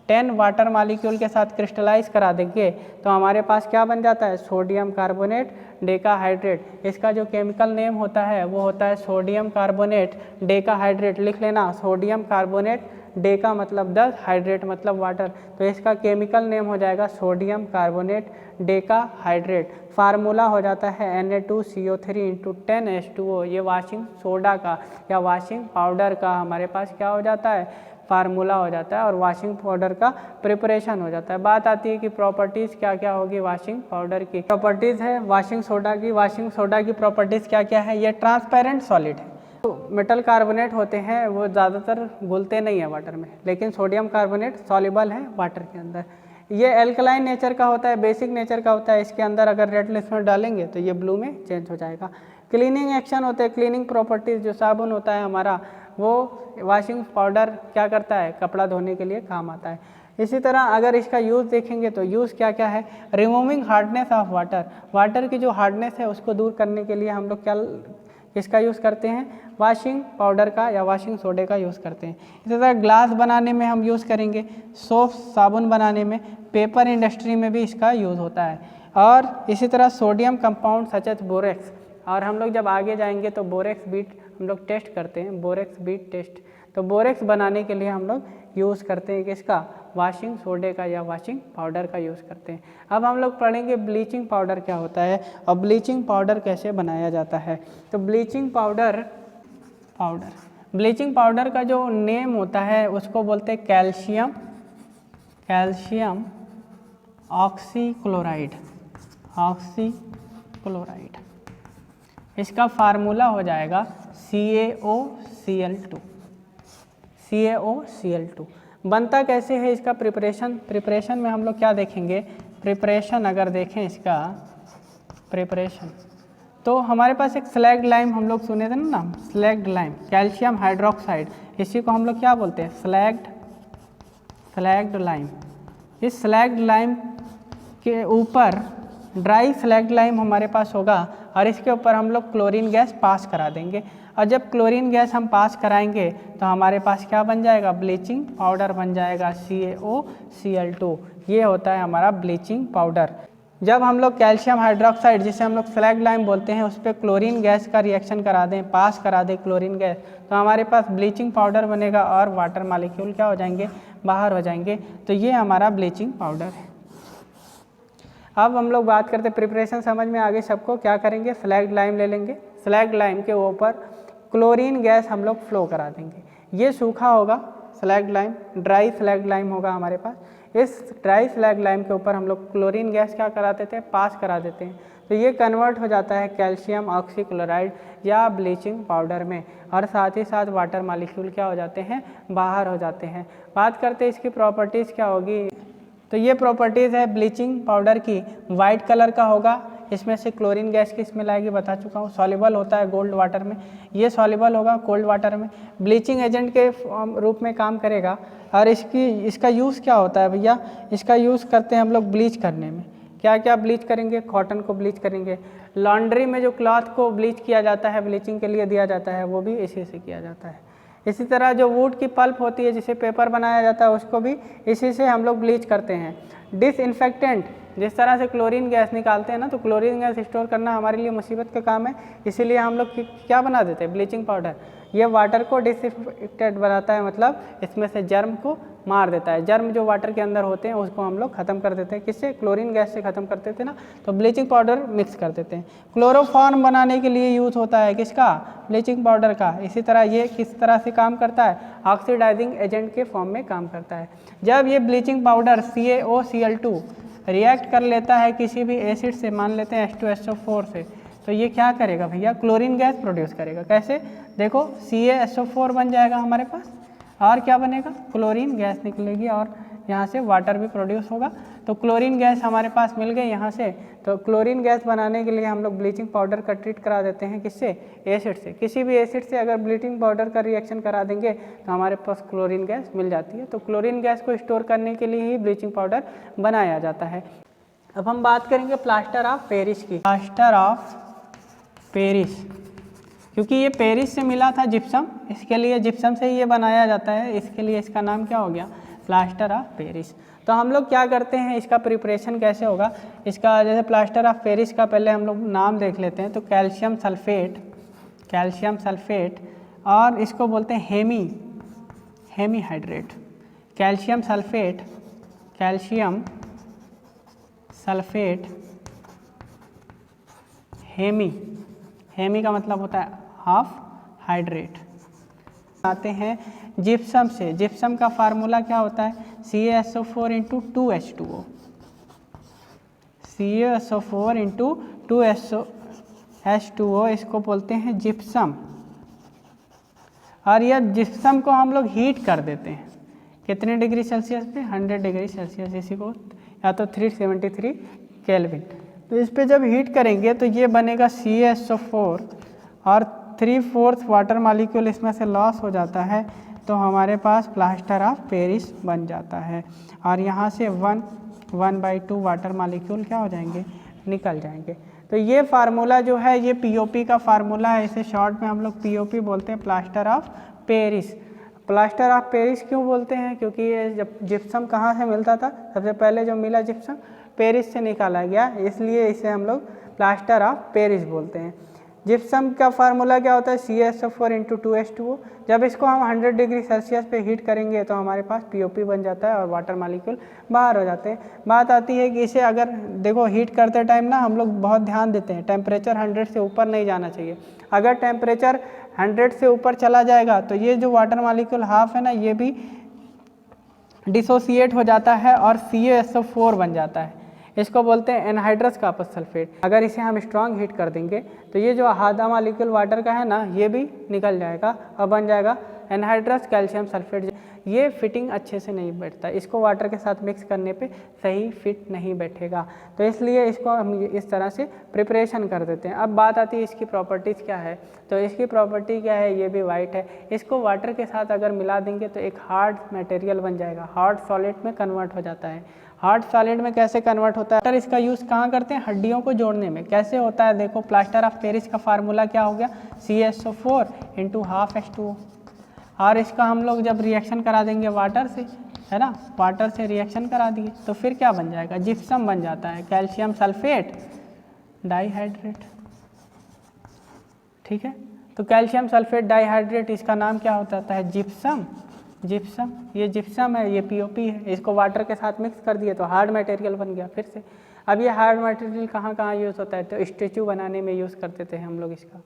10 वाटर मॉलिक्यूल के साथ क्रिस्टलाइज करा देंगे तो हमारे पास क्या बन जाता है, सोडियम कार्बोनेट डेकाहाइड्रेट। इसका जो केमिकल नेम होता है वो होता है सोडियम कार्बोनेट डेकाहाइड्रेट। लिख लेना, सोडियम कार्बोनेट, डेका मतलब 10, हाइड्रेट मतलब वाटर, तो इसका केमिकल नेम हो जाएगा सोडियम कार्बोनेट डेकाहाइड्रेट। फार्मूला हो जाता है Na2CO3 × 10H2O। ये वॉशिंग सोडा का या वॉशिंग पाउडर का हमारे पास क्या हो जाता है, फार्मूला हो जाता है और वॉशिंग पाउडर का प्रिपरेशन हो जाता है। बात आती है कि प्रॉपर्टीज़ क्या क्या होगी वॉशिंग पाउडर की। प्रॉपर्टीज़ है वॉशिंग सोडा की। वॉशिंग सोडा की प्रॉपर्टीज़ क्या क्या है, ये ट्रांसपेरेंट सॉलिड है। तो मेटल कार्बोनेट होते हैं वो ज़्यादातर घुलते नहीं है वाटर में, लेकिन सोडियम कार्बोनेट सॉल्युबल है वाटर के अंदर। ये एल्कलाइन नेचर का होता है, बेसिक नेचर का होता है। इसके अंदर अगर रेड लिक्विड डालेंगे तो ये ब्लू में चेंज हो जाएगा। क्लीनिंग एक्शन होते हैं, क्लीनिंग प्रॉपर्टीज़, जो साबुन होता है हमारा वो वाशिंग पाउडर क्या करता है, कपड़ा धोने के लिए काम आता है। इसी तरह अगर इसका यूज़ देखेंगे तो यूज़ क्या क्या है, removing hardness of water. Water की जो हार्डनेस है उसको दूर करने के लिए हम लोग क्या इसका यूज़ करते हैं, वॉशिंग पाउडर का या वॉशिंग सोडे का यूज़ करते हैं। इसी तरह ग्लास बनाने में हम यूज़ करेंगे, सोप साबुन बनाने में, पेपर इंडस्ट्री में भी इसका यूज़ होता है। और इसी तरह sodium compound such as borax. और हम लोग जब आगे जाएंगे तो बोरेक्स बीट हम लोग टेस्ट करते हैं, बोरेक्स बीट टेस्ट। तो बोरेक्स बनाने के लिए हम लोग यूज़ करते हैं किसका, वॉशिंग सोडे का या वॉशिंग पाउडर का यूज़ करते हैं। अब हम लोग पढ़ेंगे ब्लीचिंग पाउडर क्या होता है और ब्लीचिंग पाउडर कैसे बनाया जाता है। तो ब्लीचिंग पाउडर का जो नेम होता है उसको बोलते हैं कैल्शियम ऑक्सीक्लोराइड। इसका फार्मूला हो जाएगा CaOCl2। बनता कैसे है इसका प्रिपरेशन में हम लोग क्या देखेंगे, प्रिपरेशन अगर देखें इसका प्रिपरेशन तो हमारे पास एक स्लैग्ड लाइम हम लोग सुने थे ना नाम, स्लैग्ड लाइम, कैल्शियम हाइड्रोक्साइड, इसी को हम लोग क्या बोलते हैं, स्लैग्ड लाइम। इस स्लैग्ड लाइम के ऊपर ड्राई स्लैग्ड लाइम हमारे पास होगा और इसके ऊपर हम लोग क्लोरीन गैस पास करा देंगे और जब क्लोरीन गैस हम पास कराएंगे तो हमारे पास क्या बन जाएगा, ब्लीचिंग पाउडर बन जाएगा CaOCl2। ये होता है हमारा ब्लीचिंग पाउडर। जब हम लोग कैल्शियम हाइड्रोक्साइड जिसे हम लोग स्लैग्ड लाइम बोलते हैं उस पर क्लोरीन गैस का रिएक्शन करा दें, पास करा दें क्लोरीन गैस, तो हमारे पास ब्लीचिंग पाउडर बनेगा और वाटर मॉलिक्यूल क्या हो जाएंगे, बाहर हो जाएंगे। तो ये हमारा ब्लीचिंग पाउडर है। अब हम लोग बात करते हैं प्रिपरेशन, समझ में आ गई सबको। क्या करेंगे, स्लैग्ड लाइम ले लेंगे, स्लैग्ड लाइम के ऊपर क्लोरीन गैस हम लोग फ्लो करा देंगे। ये सूखा होगा slagged lime, dry slagged lime होगा हमारे पास। इस ड्राई स्लैग्ड लाइम के ऊपर हम लोग क्लोरीन गैस क्या करा देते हैं, पास करा देते हैं। तो ये कन्वर्ट हो जाता है कैल्शियम ऑक्सीक्लोराइड या ब्लीचिंग पाउडर में और साथ ही साथ वाटर मॉलिक्यूल क्या हो जाते हैं, बाहर हो जाते हैं। बात करते हैं इसकी प्रॉपर्टीज़ क्या होगी। तो ये प्रॉपर्टीज़ है ब्लीचिंग पाउडर की, वाइट कलर का होगा, इसमें से क्लोरीन गैस किस में लाएगी बता चुका हूँ, सॉल्युबल होता है गोल्ड वाटर में, ये सॉल्युबल होगा कोल्ड वाटर में, ब्लीचिंग एजेंट के रूप में काम करेगा। और इसका यूज़ क्या होता है भैया, इसका यूज़ करते हैं हम लोग ब्लीच करने में। क्या क्या ब्लीच करेंगे, कॉटन को ब्लीच करेंगे, लॉन्ड्री में जो क्लॉथ को ब्लीच किया जाता है, ब्लीचिंग के लिए दिया जाता है, वो भी इसी से किया जाता है। इसी तरह जो वुड की पल्प होती है जिसे पेपर बनाया जाता है उसको भी इसी से हम लोग ब्लीच करते हैं। डिसइंफेक्टेंट जिस तरह से क्लोरीन गैस निकालते हैं ना, तो क्लोरीन गैस स्टोर करना हमारे लिए मुसीबत का काम है, इसीलिए हम लोग क्या बना देते हैं, ब्लीचिंग पाउडर। ये वाटर को डिसइंफेक्टेड बनाता है, मतलब इसमें से जर्म को मार देता है। जर्म जो वाटर के अंदर होते हैं उसको हम लोग ख़त्म कर देते हैं। किससे? क्लोरीन गैस से ख़त्म करते थे ना, तो ब्लीचिंग पाउडर मिक्स कर देते हैं। क्लोरोफॉर्म बनाने के लिए यूज़ होता है किसका? ब्लीचिंग पाउडर का। इसी तरह ये किस तरह से काम करता है? ऑक्सीडाइजिंग एजेंट के फॉर्म में काम करता है। जब ये ब्लीचिंग पाउडर CaOCl2 रिएक्ट कर लेता है किसी भी एसिड से, मान लेते हैं H2SO4 से, तो ये क्या करेगा भैया? क्लोरीन गैस प्रोड्यूस करेगा। कैसे? देखो, CaSO4 बन जाएगा हमारे पास, और क्या बनेगा? क्लोरीन गैस निकलेगी और यहाँ से वाटर भी प्रोड्यूस होगा। तो क्लोरीन गैस हमारे पास मिल गई यहाँ से। तो क्लोरीन गैस बनाने के लिए हम लोग ब्लीचिंग पाउडर का ट्रीट करा देते हैं किससे? एसिड से। किसी भी एसिड से अगर ब्लीचिंग पाउडर का रिएक्शन करा देंगे तो हमारे पास क्लोरीन गैस मिल जाती है। तो क्लोरीन गैस को स्टोर करने के लिए ही ब्लीचिंग पाउडर बनाया जाता है। अब हम बात करेंगे प्लास्टर ऑफ पेरिस की। प्लास्टर ऑफ पेरिस, क्योंकि ये पेरिस से मिला था जिप्सम, इसके लिए जिप्सम से ही ये बनाया जाता है, इसके लिए इसका नाम क्या हो गया? Plaster of Paris. तो हम लोग क्या करते हैं, इसका प्रिपरेशन कैसे होगा? इसका जैसे प्लास्टर ऑफ पेरिस का पहले हम लोग नाम देख लेते हैं। तो कैल्शियम सल्फेट, और इसको बोलते हैं hemi hydrate. Calcium sulphate hemi का मतलब होता है हाफ हाइड्रेट। आते हैं जिप्सम से। जिप्सम का फार्मूला क्या होता है? CaSO4 × 2H2O। CaSO4 × 2H2O, इसको बोलते हैं जिप्सम। और यह जिप्सम को हम लोग हीट कर देते हैं। कितने डिग्री सेल्सियस पे? 100 डिग्री सेल्सियस, इसी को या तो 373 केल्विन। तो इस पे जब हीट करेंगे तो ये बनेगा CaSO4 और 3/4 वाटर मॉलिक्यूल इसमें से लॉस हो जाता है, तो हमारे पास प्लास्टर ऑफ पेरिस बन जाता है। और यहाँ से 1/2 वाटर मॉलिक्यूल क्या हो जाएंगे? निकल जाएंगे। तो ये फार्मूला जो है ये POP का फार्मूला है, इसे शॉर्ट में हम लोग POP बोलते हैं, plaster of Paris. Plaster of Paris क्यों बोलते हैं? क्योंकि ये जब जिप्सम कहाँ से मिलता था? सबसे पहले जो मिला जिप्सम पेरिस से निकाला गया, इसलिए इसे हम लोग प्लास्टर ऑफ पेरिस बोलते हैं। जिप्सम का फार्मूला क्या होता है? CaSO4 × 2H2O। जब इसको हम 100 डिग्री सेल्सियस पे हीट करेंगे तो हमारे पास POP बन जाता है और वाटर मॉलिक्यूल बाहर हो जाते हैं। बात आती है कि इसे अगर देखो हीट करते टाइम ना हम लोग बहुत ध्यान देते हैं, टेम्परेचर 100 से ऊपर नहीं जाना चाहिए। अगर टेम्परेचर 100 से ऊपर चला जाएगा तो ये जो वाटर मॉलिक्यूल हाफ है ना, ये भी डिसोसिएट हो जाता है और CaSO4 बन जाता है। इसको बोलते हैं एनहाइड्रस कॉपर सल्फेट। अगर इसे हम स्ट्रॉन्ग हीट कर देंगे तो ये जो आधा मॉलिक्यूल वाटर का है ना, ये भी निकल जाएगा और बन जाएगा एनहाइड्रस कैल्शियम सल्फेट। ये फिटिंग अच्छे से नहीं बैठता, इसको वाटर के साथ मिक्स करने पे सही फिट नहीं बैठेगा, तो इसलिए इसको हम इस तरह से प्रिपरेशन कर देते हैं। अब बात आती है इसकी प्रॉपर्टीज़ क्या है। तो इसकी प्रॉपर्टी क्या है? ये भी वाइट है। इसको वाटर के साथ अगर मिला देंगे तो एक हार्ड मटेरियल बन जाएगा, हार्ड सॉलिड में कन्वर्ट हो जाता है। हार्ड सॉलिड में कैसे कन्वर्ट होता है? इसका यूज़ कहाँ करते हैं? हड्डियों को जोड़ने में। कैसे होता है? देखो, प्लास्टर ऑफ पेरिस का फार्मूला क्या हो गया? CaSO4 × 1/2H2O। और इसका हम लोग जब रिएक्शन करा देंगे वाटर से, है ना, वाटर से रिएक्शन करा दिए तो फिर क्या बन जाएगा? जिप्सम बन जाता है, कैल्शियम सल्फेट डाइहाइड्रेट। ठीक है, तो कैल्शियम सल्फेट डाइहाइड्रेट, इसका नाम क्या होता है? जिप्सम। ये जिप्सम है, ये POP है। इसको वाटर के साथ मिक्स कर दिए तो हार्ड मटेरियल बन गया फिर से। अब ये हार्ड मटेरियल कहाँ यूज़ होता है? तो स्टैचू बनाने में यूज़ करते थे हम लोग। इसका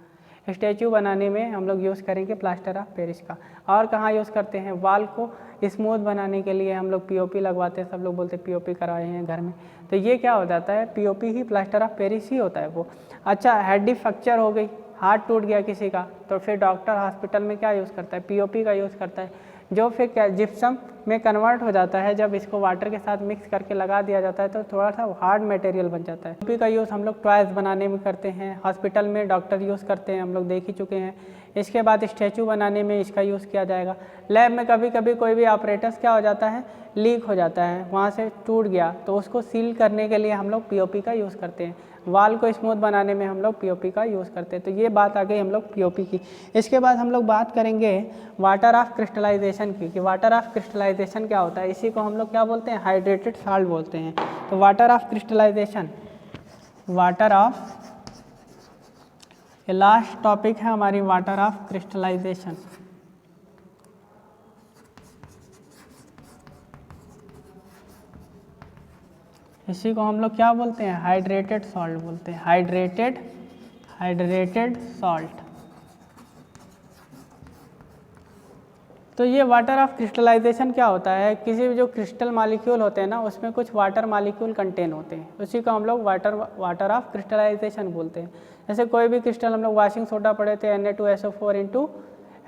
स्टैचू बनाने में हम लोग यूज़ करेंगे प्लास्टर ऑफ पेरिस का। और कहाँ यूज़ करते हैं? वॉल को स्मूथ बनाने के लिए हम लोग POP लगवाते हैं। सब लोग बोलते हैं POP करवाए हैं घर में, तो ये क्या हो जाता है? POP ही प्लास्टर ऑफ पेरिस ही होता है वो। अच्छा, हड्डी फ्रैक्चर हो गई, हाथ टूट गया किसी का, तो फिर डॉक्टर हॉस्पिटल में क्या यूज़ करता है? POP का यूज़ करता है, जो फिर क्या जिप्सम में कन्वर्ट हो जाता है। जब इसको वाटर के साथ मिक्स करके लगा दिया जाता है तो थोड़ा सा हार्ड मटेरियल बन जाता है। POP का यूज़ हम लोग टॉयज़ बनाने में करते हैं, हॉस्पिटल में डॉक्टर यूज़ करते हैं, हम लोग देख ही चुके हैं। इसके बाद स्टैचू बनाने में इसका यूज़ किया जाएगा। लैब में कभी कभी कोई भी ऑपरेटर्स क्या हो जाता है, लीक हो जाता है, वहाँ से टूट गया, तो उसको सील करने के लिए हम लोग पीओपी का यूज़ करते हैं। वाल को स्मूथ बनाने में हम लोग पीओपी का यूज़ करते हैं। तो ये बात आ गई हम लोग पीओपी की। इसके बाद हम लोग बात करेंगे वाटर ऑफ क्रिस्टलाइजेशन की, कि वाटर ऑफ क्रिस्टलाइजेशन क्या होता है। इसी को हम लोग क्या बोलते हैं, हाइड्रेटेड साल्ट बोलते हैं। तो water of crystallisation, water of, ये लास्ट टॉपिक है हमारी, वाटर ऑफ क्रिस्टलाइजेशन। इसी को हम लोग क्या बोलते हैं, हाइड्रेटेड सॉल्ट बोलते हैं, हाइड्रेटेड सॉल्ट। तो ये वाटर ऑफ क्रिस्टलाइजेशन क्या होता है, किसी भी जो क्रिस्टल मॉलिक्यूल होते हैं ना, उसमें कुछ वाटर मॉलिक्यूल कंटेन होते हैं, उसी को हम लोग वाटर ऑफ क्रिस्टलाइजेशन बोलते हैं। जैसे कोई भी क्रिस्टल, हम लोग वॉशिंग सोडा पढ़े थे, Na2SO4 into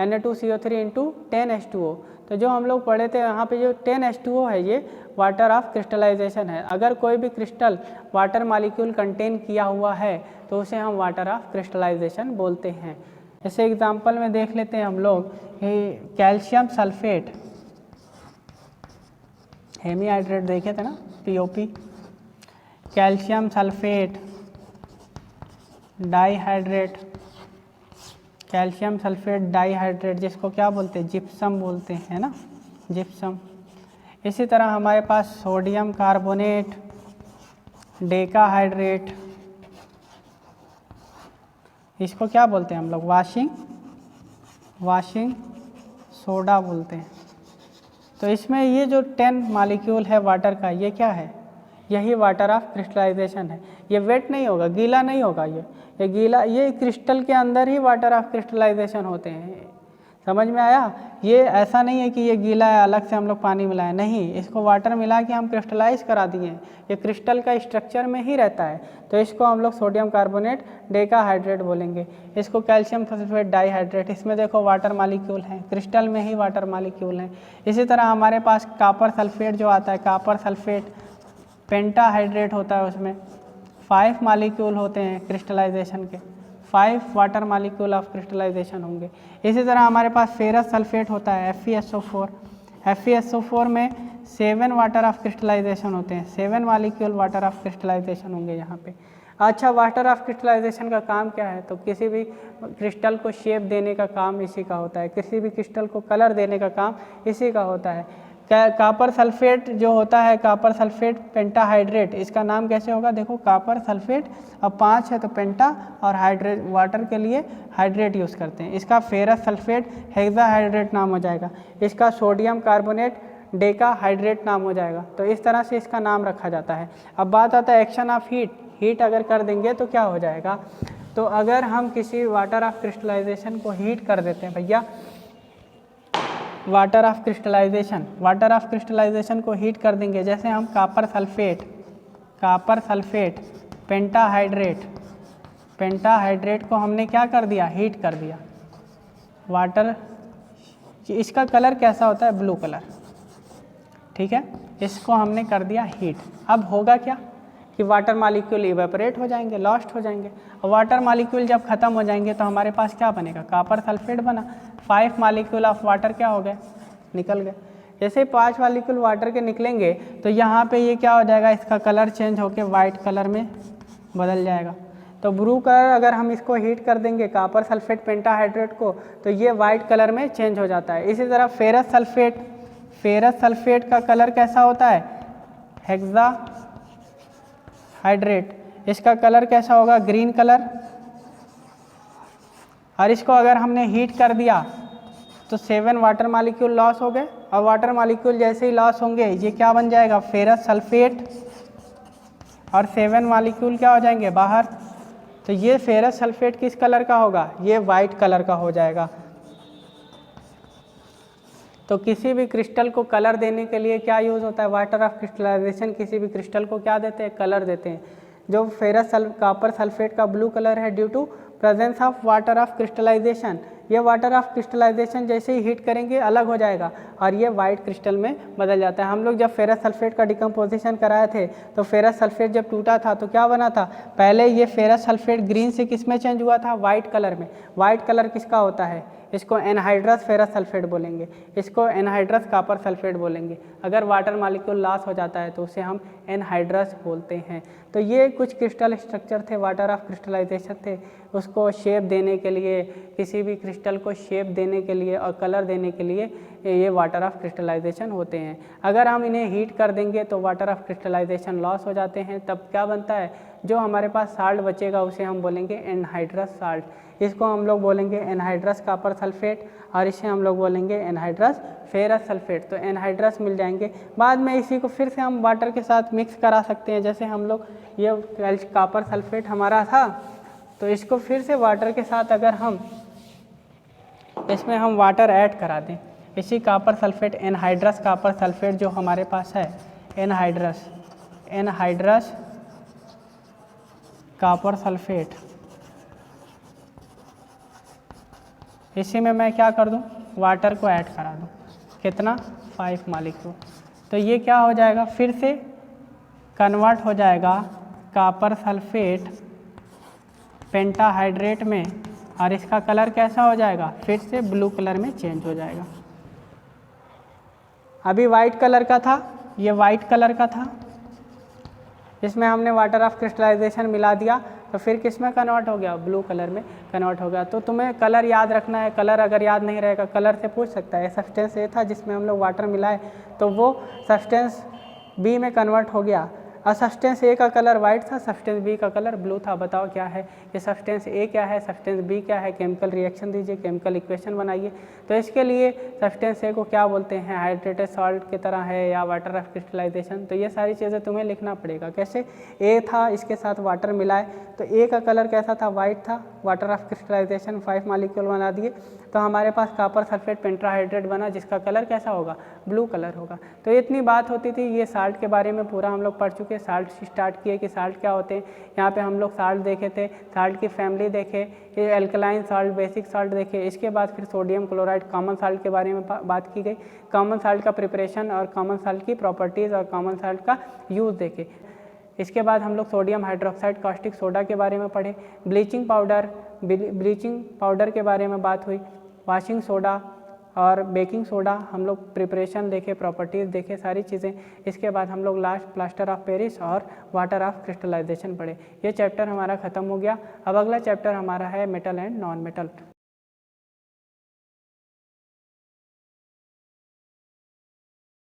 Na2CO3 into 10H2O, तो जो हम लोग पढ़े थे यहाँ पे जो 10H2O है, ये वाटर ऑफ क्रिस्टलाइजेशन है। अगर कोई भी क्रिस्टल वाटर मॉलिक्यूल कंटेन किया हुआ है तो उसे हम वाटर ऑफ क्रिस्टलाइजेशन बोलते हैं। जैसे एग्जांपल में देख लेते हैं हम लोग, कैल्शियम सल्फेट, हेमीहाइड्रेट देखे थे ना, POP, calcium sulphate dihydrate, calcium sulphate dihydrate, जिसको क्या बोलते हैं, जिप्सम बोलते हैं ना, जिप्सम। इसी तरह हमारे पास सोडियम कार्बोनेट, डेकाहाइड्रेट, इसको क्या बोलते हैं हम लोग, वाशिंग सोडा बोलते हैं। तो इसमें ये जो 10 मॉलिक्यूल है वाटर का, ये क्या है, यही वाटर ऑफ क्रिस्टलाइजेशन है। ये वेट नहीं होगा, गीला नहीं होगा, ये गीला, ये क्रिस्टल के अंदर ही वाटर ऑफ क्रिस्टलाइजेशन होते हैं। समझ में आया? ये ऐसा नहीं है कि ये गीला है, अलग से हम लोग पानी मिलाएं, नहीं, इसको वाटर मिला के हम क्रिस्टलाइज करा दिए हैं। ये क्रिस्टल का स्ट्रक्चर में ही रहता है, तो इसको हम लोग सोडियम कार्बोनेट डेकाहाइड्रेट बोलेंगे। इसको कैल्शियम सल्फेट डाइहाइड्रेट, इसमें देखो वाटर मॉलिक्यूल हैं, क्रिस्टल में ही वाटर मॉलिक्यूल हैं। इसी तरह हमारे पास कॉपर सल्फेट जो आता है, कॉपर सल्फेट पेंटाहाइड्रेट होता है, उसमें 5 मॉलिक्यूल होते हैं क्रिस्टलाइजेशन के, 5 वाटर मॉलिक्यूल ऑफ क्रिस्टलाइजेशन होंगे। इसी तरह हमारे पास फेरस सल्फेट होता है, FeSO4, FeSO4 में 7 वाटर ऑफ क्रिस्टलाइजेशन होते हैं, 7 मॉलिक्यूल वाटर ऑफ क्रिस्टलाइजेशन होंगे यहाँ पे। अच्छा, वाटर ऑफ क्रिस्टलाइजेशन का काम क्या है, तो किसी भी क्रिस्टल को शेप देने का काम इसी का होता है, किसी भी क्रिस्टल को कलर देने का काम इसी का होता है। कॉपर सल्फेट जो होता है, कॉपर सल्फेट पेंटाहाइड्रेट, इसका नाम कैसे होगा, देखो कॉपर सल्फेट, अब 5 है तो पेंटा, और हाइड्रेट, वाटर के लिए हाइड्रेट यूज़ करते हैं। इसका फेरस सल्फेट हेक्साहाइड्रेट नाम हो जाएगा, इसका सोडियम कार्बोनेट डेकाहाइड्रेट नाम हो जाएगा। तो इस तरह से इसका नाम रखा जाता है। अब बात आता है एक्शन ऑफ हीट अगर कर देंगे तो क्या हो जाएगा, तो अगर हम किसी वाटर ऑफ क्रिस्टलाइजेशन को हीट कर देते हैं भैया, वाटर ऑफ क्रिस्टलाइजेशन को हीट कर देंगे, जैसे हम कॉपर सल्फेट पेंटाहाइड्रेट को हमने क्या कर दिया, हीट कर दिया। वाटर, इसका कलर कैसा होता है, ब्लू कलर, ठीक है, इसको हमने कर दिया हीट। अब होगा क्या कि वाटर मॉलिक्यूल इवेपोरेट हो जाएंगे, लॉस्ट हो जाएंगे, और वाटर मॉलिक्यूल जब ख़त्म हो जाएंगे तो हमारे पास क्या बनेगा, कॉपर सल्फेट बना, 5 मॉलिक्यूल ऑफ वाटर क्या हो गए, निकल गए। जैसे 5 मॉलिक्यूल वाटर के निकलेंगे तो यहाँ पे ये क्या हो जाएगा, इसका कलर चेंज होके वाइट कलर में बदल जाएगा। तो ब्लू कलर अगर हम इसको हीट कर देंगे कॉपर सल्फेट पेंटाहाइड्रेट को, तो ये वाइट कलर में चेंज हो जाता है। इसी तरह फेरस सल्फेट का कलर कैसा होता है, हेक्साहाइड्रेट, इसका कलर कैसा होगा, ग्रीन कलर। और इसको अगर हमने हीट कर दिया तो 7 वाटर मॉलिक्यूल लॉस हो गए, और वाटर मॉलिक्यूल जैसे ही लॉस होंगे ये क्या बन जाएगा, फेरस सल्फेट, और 7 मॉलिक्यूल क्या हो जाएंगे बाहर। तो ये फेरस सल्फेट किस कलर का होगा, ये वाइट कलर का हो जाएगा। तो किसी भी क्रिस्टल को कलर देने के लिए क्या यूज़ होता है, वाटर ऑफ क्रिस्टलाइजेशन किसी भी क्रिस्टल को क्या देते हैं, कलर देते हैं। जो फेरस कॉपर सल्फेट का ब्लू कलर है due to presence of water of crystallisation, ये वाटर ऑफ क्रिस्टलाइजेशन जैसे ही हीट करेंगे अलग हो जाएगा और ये वाइट क्रिस्टल में बदल जाता है। हम लोग जब फेरस सल्फेट का डिकम्पोजिशन कराए थे तो फेरस सल्फेट जब टूटा था तो क्या बना था, पहले ये फेरस सल्फेट ग्रीन से किस में चेंज हुआ था, वाइट कलर में। वाइट कलर किसका होता है, इसको एनहाइड्रस फेरस सल्फेट बोलेंगे, इसको एनहाइड्रस कॉपर सल्फेट बोलेंगे। अगर वाटर मॉलिक्यूल लॉस हो जाता है तो उसे हम एनहाइड्रस बोलते हैं। तो ये कुछ क्रिस्टल स्ट्रक्चर थे, वाटर ऑफ क्रिस्टलाइजेशन थे, उसको शेप देने के लिए, किसी भी क्रिस्टल को शेप देने के लिए और कलर देने के लिए ये वाटर ऑफ क्रिस्टलाइजेशन होते हैं। अगर हम इन्हें हीट कर देंगे तो वाटर ऑफ क्रिस्टलाइजेशन लॉस हो जाते हैं, तब क्या बनता है, जो हमारे पास साल्ट बचेगा उसे हम बोलेंगे एनहाइड्रस साल्ट। इसको हम लोग बोलेंगे एनहाइड्रस कॉपर सल्फेट और इसे हम लोग बोलेंगे एनहाइड्रस फेरस सल्फेट। तो एनहाइड्रस मिल जाएंगे। बाद में इसी को फिर से हम वाटर के साथ मिक्स करा सकते हैं। जैसे हम लोग ये कॉपर सल्फेट हमारा था तो इसको फिर से वाटर के साथ अगर हम इसमें हम वाटर ऐड करा दें, इसी copper sulphate anhydrous copper sulphate जो हमारे पास है, एनहाइड्रस कॉपर सल्फेट, इसी में मैं क्या कर दूं, वाटर को ऐड करा दूं। कितना, 5 मॉलिक्यूल। तो ये क्या हो जाएगा, फिर से कन्वर्ट हो जाएगा कॉपर सल्फेट पेंटाहाइड्रेट में और इसका कलर कैसा हो जाएगा, फिर से ब्लू कलर में चेंज हो जाएगा। अभी वाइट कलर का था, ये वाइट कलर का था, इसमें हमने वाटर ऑफ क्रिस्टलाइजेशन मिला दिया तो फिर किस में कन्वर्ट हो गया, ब्लू कलर में कन्वर्ट हो गया। तो तुम्हें कलर याद रखना है। कलर अगर याद नहीं रहेगा, कलर से पूछ सकता है सब्सटेंस ए था जिसमें हम लोग वाटर मिलाए तो वो सब्सटेंस बी में कन्वर्ट हो गया और सब्सटेंस ए का कलर वाइट था, सब्सटेंस बी का कलर ब्लू था। बताओ क्या है ये, सब्सटेंस ए क्या है, सब्सटेंस बी क्या है, केमिकल रिएक्शन दीजिए, केमिकल इक्वेशन बनाइए। तो इसके लिए सब्सटेंस ए को क्या बोलते हैं, हाइड्रेटेड सॉल्ट की तरह है या वाटर ऑफ क्रिस्टलाइजेशन। तो ये सारी चीज़ें तुम्हें लिखना पड़ेगा। कैसे, ए था, इसके साथ वाटर मिलाए तो ए का कलर कैसा था, वाइट था, वाटर ऑफ क्रिस्टलाइजेशन 5 मॉलिक्यूल बना दिए तो हमारे पास कॉपर सल्फेट पेंटाहाइड्रेट बना जिसका कलर कैसा होगा, ब्लू कलर होगा। तो इतनी बात होती थी। ये साल्ट के बारे में पूरा हम लोग पढ़ चुके। साल्ट स्टार्ट किए कि साल्ट क्या होते हैं। यहाँ पे हम लोग साल्ट देखे थे, साल्ट की फैमिली देखे, ये एल्कलाइन साल्ट, बेसिक साल्ट देखे। इसके बाद फिर सोडियम क्लोराइड कॉमन साल्ट के बारे में बात की गई। कॉमन साल्ट का प्रिपरेशन और कॉमन साल्ट की प्रॉपर्टीज़ और कॉमन साल्ट का यूज़ देखे। इसके बाद हम लोग सोडियम हाइड्रोक्साइड कास्टिक सोडा के बारे में पढ़े। ब्लीचिंग पाउडर के बारे में बात हुई। वाशिंग सोडा और बेकिंग सोडा हम लोग प्रिपरेशन देखे, प्रॉपर्टीज़ देखे, सारी चीज़ें। इसके बाद हम लोग लास्ट प्लास्टर ऑफ पेरिस और वाटर ऑफ क्रिस्टलाइजेशन पढ़े। ये चैप्टर हमारा ख़त्म हो गया। अब अगला चैप्टर हमारा है मेटल एंड नॉन मेटल।